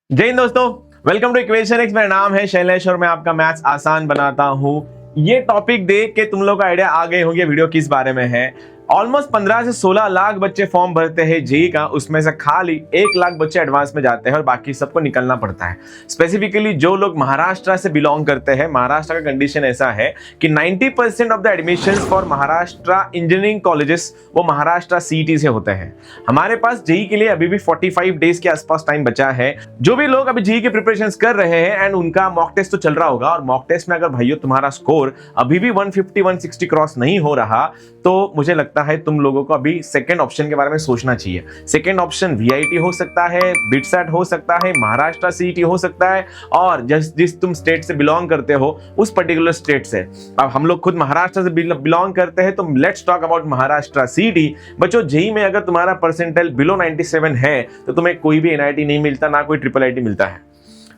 जय हिंद दोस्तों, welcome two equation x. मेरा नाम है शैलेश और मैं आपका मैथ्स आसान बनाता हूं। ये टॉपिक देख के तुम लोग का आइडिया आ गए होंगे वीडियो किस बारे में है। ऑलमोस्ट 15 से 16 लाख बच्चे फॉर्म भरते हैं जेई का, उसमें से खाली 1 लाख बच्चे एडवांस में जाते हैं और बाकी सबको निकलना पड़ता है। स्पेसिफिकली जो लोग महाराष्ट्र से बिलोंग करते हैं, महाराष्ट्र का कंडीशन ऐसा है कि 90% of the admissions for Maharashtra engineering colleges वो महाराष्ट्र सीईटी से होते हैं। हमारे पास जेई के लिए अभी भी 45 डेज के आसपास टाइम बचा है। जो भी लोग अभी जेई के प्रिपरेशंस कर रहे हैं एंड उनका मॉक टेस्ट तो चल रहा होगा, और मॉक टेस्ट में अगर भाइयों तुम्हारा स्कोर अभी भी 150-160 क्रॉस नहीं हो रहा तो मुझे लगता है तुम लोगों को अभी सेकंड ऑप्शन के बारे में सोचना चाहिए। सेकंड ऑप्शन वीआईटी हो सकता है, बिटसेट हो सकता है, महाराष्ट्र सीईटी हो सकता है, और जिस तुम स्टेट से बिलोंग करते हो उस पर्टिकुलर स्टेट से। अब हम लोग खुद महाराष्ट्र से बिलोंग करते हैं तो let's talk about Maharashtra CET. बच्चों, जेई में अगर तुम्हारा परसेंटाइल बिलो 97 है तो तुम्हें कोई भी एनआईटी नहीं मिलता, ना कोई ट्रिपल आईटी मिलता है।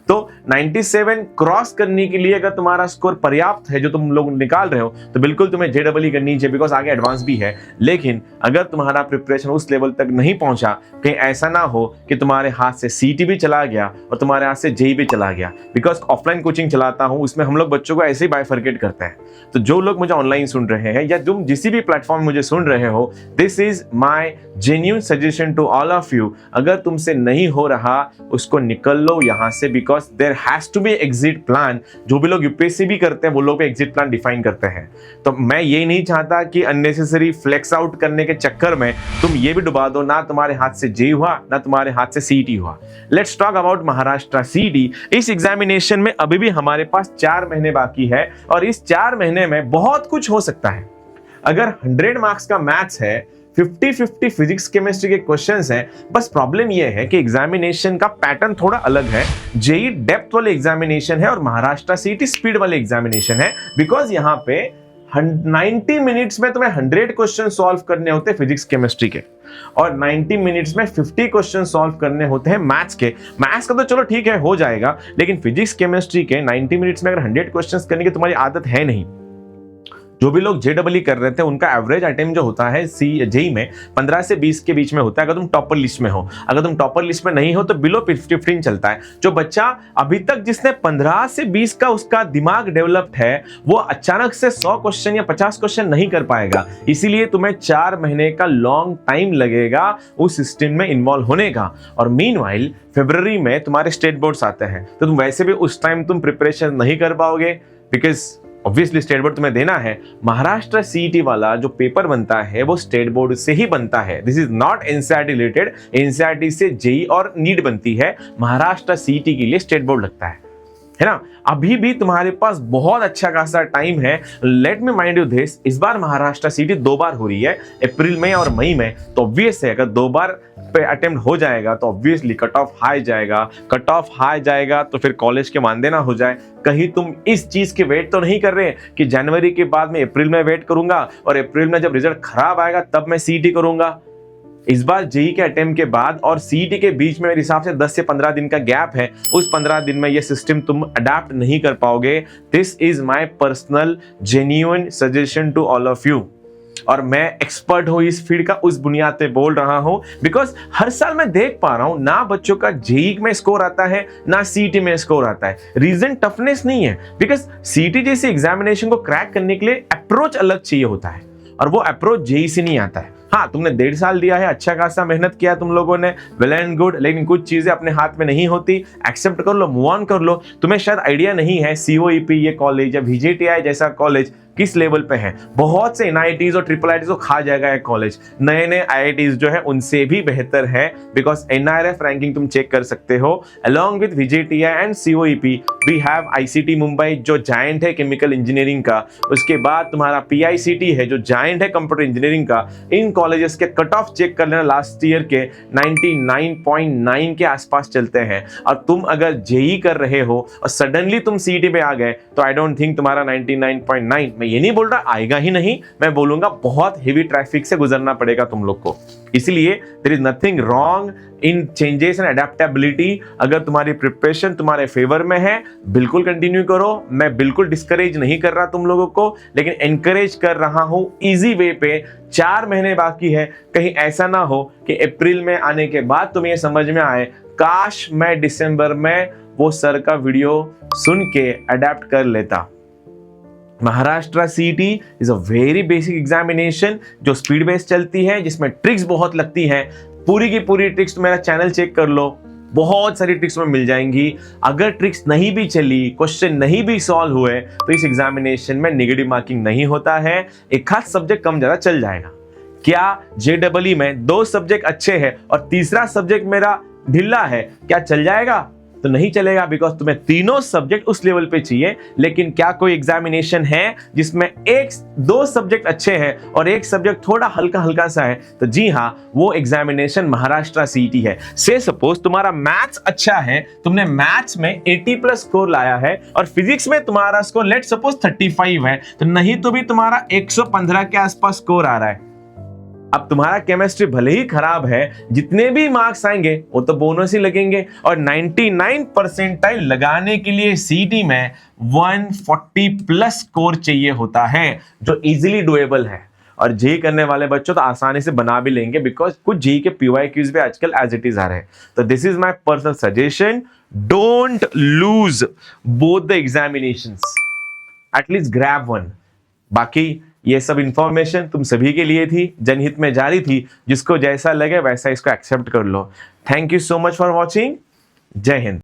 तो 97 क्रॉस करने के लिए अगर तुम्हारा स्कोर पर्याप्त है जो तुम लोग निकाल रहे हो तो बिल्कुल तुम्हें जेडबल करनी चाहिए, बिकॉज आगे एडवांस भी है। लेकिन अगर तुम्हारा प्रिपरेशन उस लेवल तक नहीं पहुंचा, कहीं ऐसा ना हो कि तुम्हारे हाथ से सीईटी भी चला गया और तुम्हारे हाथ से जेई भी चला गया। बिकॉज ऑफलाइन कोचिंग चलाता हूं, उसमें हम लोग बच्चों को ऐसे ही बाइफरकेट करते हैं। तो जो लोग मुझे ऑनलाइन सुन रहे हैं या तुम जिस भी प्लेटफॉर्म मुझे सुन रहे हो, this is my genuine suggestion to all of you. अगर तुमसे नहीं हो रहा उसको निकल लो यहां से, because there has to be exit plan. जो भी लोग यूपीएससी भी करते हैं वो लोग एग्जिट प्लान डिफाइन करते हैं। तो मैं ये नहीं चाहता कि अननेसेसरी फ्लेक्स आउट करने के चक्कर में तुम ये भी डुबा दो, ना तुम्हारे हाथ से जेई हुआ ना तुम्हारे हाथ से सीईटी हुआ। Let's talk about Maharashtra CET. इस एग्जामिनेशन में अभी भी हमारे पास 4 महीने बाकी है और इस 4 महीने में बहुत कुछ हो सकता है। अगर 100 मार्क्स का मैथ्स है, 50-50 फिजिक्स केमिस्ट्री के क्वेश्चंस हैं। बस प्रॉब्लम यह है कि एग्जामिनेशन का पैटर्न थोड़ा अलग है। जेई डेप्थ वाले एग्जामिनेशन है और महाराष्ट्र सीईटी स्पीड वाले एग्जामिनेशन है। बिकॉज यहाँ पे 90 मिनट्स में तुम्हें 100 क्वेश्चन सॉल्व करने होते हैं फिजिक्स केमिस्ट्री के, और 90 मिनट्स में 50 क्वेश्चन सॉल्व करने होते हैं मैथ्स के। मैथ्स का तो चलो ठीक है हो जाएगा, लेकिन फिजिक्स केमिस्ट्री के 90 मिनट्स में अगर 100 क्वेश्चन करने की तुम्हारी आदत है नहीं। जो भी लोग जेडबल कर रहे थे उनका एवरेज अटेम्प्ट जो होता है जेई में 15 से 20 के बीच में होता है, अगर तुम टॉपर लिस्ट में हो। अगर तुम टॉपर लिस्ट में नहीं हो तो बिलो 15 चलता है। जो बच्चा अभी तक जिसने 15 से 20 का उसका दिमाग डेवलप्ड है वो अचानक से 100 क्वेश्चन या 50 क्वेश्चन नहीं कर पाएगा। इसीलिए तुम्हें 4 महीने का लॉन्ग टाइम लगेगा उस सिस्टम में इन्वॉल्व होने का। और मीनवाइल फरवरी में तुम्हारे स्टेट बोर्ड्स आते हैं तो तुम वैसे भी उस टाइम तुम प्रिपरेशन नहीं कर पाओगे, बिकॉज ऑब्वियसली स्टेट बोर्ड तुम्हें देना है। महाराष्ट्र सीईटी वाला जो पेपर बनता है वो स्टेट बोर्ड से ही बनता है। This is not NCERT related. NCERT से जेई और नीट बनती है, महाराष्ट्र सीईटी के लिए स्टेट बोर्ड लगता है ना। अभी भी तुम्हारे पास बहुत अच्छा खासा टाइम है। Let me mind you this, इस बार महाराष्ट्र सीईटी 2 बार हो रही है, अप्रैल में और मई में। तो ऑब्वियस है अगर 2 बार पे अटेम्प्ट हो जाएगा तो ऑब्वियसली कट ऑफ हाई जाएगा। कट ऑफ हाई जाएगा तो फिर कॉलेज के मानदे ना हो जाए। कहीं तुम इस चीज के वेट तो नहीं कर रहे कि जनवरी के बाद में अप्रैल में वेट करूंगा और अप्रैल में जब रिजल्ट खराब आएगा तब मैं सीईटी करूंगा। इस बार जेई के अटेम्प्ट के बाद और सीईटी के बीच में मेरे हिसाब से 10 से 15 दिन का गैप है। उस 15 दिन में ये सिस्टम तुम अडेप्ट नहीं कर पाओगे। This is my personal genuine suggestion to all of you. और मैं एक्सपर्ट हूं इस फील्ड का, उस बुनियाद पे बोल रहा हूं। बिकॉज हर साल मैं देख पा रहा हूं ना बच्चों का जेई में स्कोर आता है ना सीईटी में स्कोर आता है। रीजन टफनेस नहीं है, बिकॉज सीईटी जैसे एग्जामिनेशन को क्रैक करने के लिए अप्रोच अलग चाहिए होता है और वो अप्रोच जेई से नहीं आता है। हाँ, तुमने 1.5 साल दिया है, अच्छा खासा मेहनत किया तुम लोगों ने, वेल एंड गुड, लेकिन कुछ चीजें अपने हाथ में नहीं होती। एक्सेप्ट कर लो, मूव ऑन कर लो। तुम्हें शायद आइडिया नहीं है सीओईपी ये कॉलेज या वीजेटीआई जैसा कॉलेज किस लेवल पे है। बहुत से एनआईटीज और ट्रिपल आईटीज को खा जाएगा ये कॉलेज। नए नए आईआईटीज जो है उनसे भी बेहतर है, बिकॉज एनआरएफ रैंकिंग तुम चेक कर सकते हो। Along with VJTI and COEP we have ICT Mumbai जो जायंट है केमिकल इंजीनियरिंग का। उसके बाद तुम्हारा पीआईसीटी है जो जायंट है कंप्यूटर इंजीनियरिंग का। इन कॉलेजेस के कट ऑफ चेक कर लेना, लास्ट ईयर के 99.9 के आसपास चलते हैं। और तुम अगर जेई कर रहे हो और सडनली तुम सीईटी पे आ गए तो आई डोंट थिंक तुम्हारा 99.9, मैं ये नहीं बोल रहा आएगा ही नहीं, मैं बोलूंगा बहुत हेवी ट्रैफिक से गुजरना पड़ेगा तुम लोग को। इसलिए there is nothing wrong in changes and adaptability. अगर तुम्हारी प्रिपरेशन तुम्हारे फेवर में है बिल्कुल कंटिन्यू करो। मैं बिल्कुल डिस्करेज नहीं कर रहा तुम लोगों को, लेकिन एनकरेज कर रहा हूं इजी वे पे। 4 महीने बाकी है, कहीं ऐसा ना हो कि अप्रैल में आने के बाद तुम्हें समझ में आए काश मैं दिसंबर में वो सर का वीडियो सुन के अडेप्ट कर लेता। Maharashtra CET is a very basic examination जो स्पीड बेस्ड चलती है, जिसमें ट्रिक्स बहुत लगती हैं। पूरी की पूरी ट्रिक्स मेरा चैनल चेक कर लो, बहुत सारी ट्रिक्स में मिल जाएंगी। अगर ट्रिक्स नहीं भी चली, क्वेश्चन नहीं भी सॉल्व हुए, तो इस एग्जामिनेशन में नेगेटिव मार्किंग नहीं होता है। एक खास सब्जेक्ट कम ज्यादा चल जाएगा। क्या जेडबलई में 2 सब्जेक्ट अच्छे हैं और तीसरा सब्जेक्ट मेरा ढिल्ला है, क्या चल जाएगा? तो नहीं चलेगा, बिकॉज तुम्हें तीनों सब्जेक्ट उस लेवल पे चाहिए। लेकिन क्या कोई एग्जामिनेशन है जिसमें 2 सब्जेक्ट अच्छे हैं और एक सब्जेक्ट थोड़ा हल्का हल्का सा है? तो जी हाँ, वो एग्जामिनेशन महाराष्ट्र सीईटी है। से सपोज तुम्हारा मैथ्स अच्छा है, तुमने मैथ्स में 80+ स्कोर लाया है और फिजिक्स में तुम्हारा स्कोर लेट सपोज 35 है, तो नहीं तो भी तुम्हारा 115 के आसपास स्कोर आ रहा है। अब तुम्हारा केमिस्ट्री भले ही खराब है, जितने भी मार्क्स आएंगे वो तो बोनस ही लगेंगे। और 99 परसेंटाइल लगाने के लिए सीईटी में 140+ स्कोर चाहिए होता है, जो इजीली डुएबल है। और जेई करने वाले बच्चों तो आसानी से बना भी लेंगे, बिकॉज कुछ जेई के पीवाईक्यूज भी आजकल एज इट इज आ रहे हैं। तो this is my personal suggestion, don't lose both the examinations, at least grab one. बाकी ये सब इंफॉर्मेशन तुम सभी के लिए थी, जनहित में जारी थी। जिसको जैसा लगे वैसा इसको एक्सेप्ट कर लो। Thank you so much for watching. जय हिंद।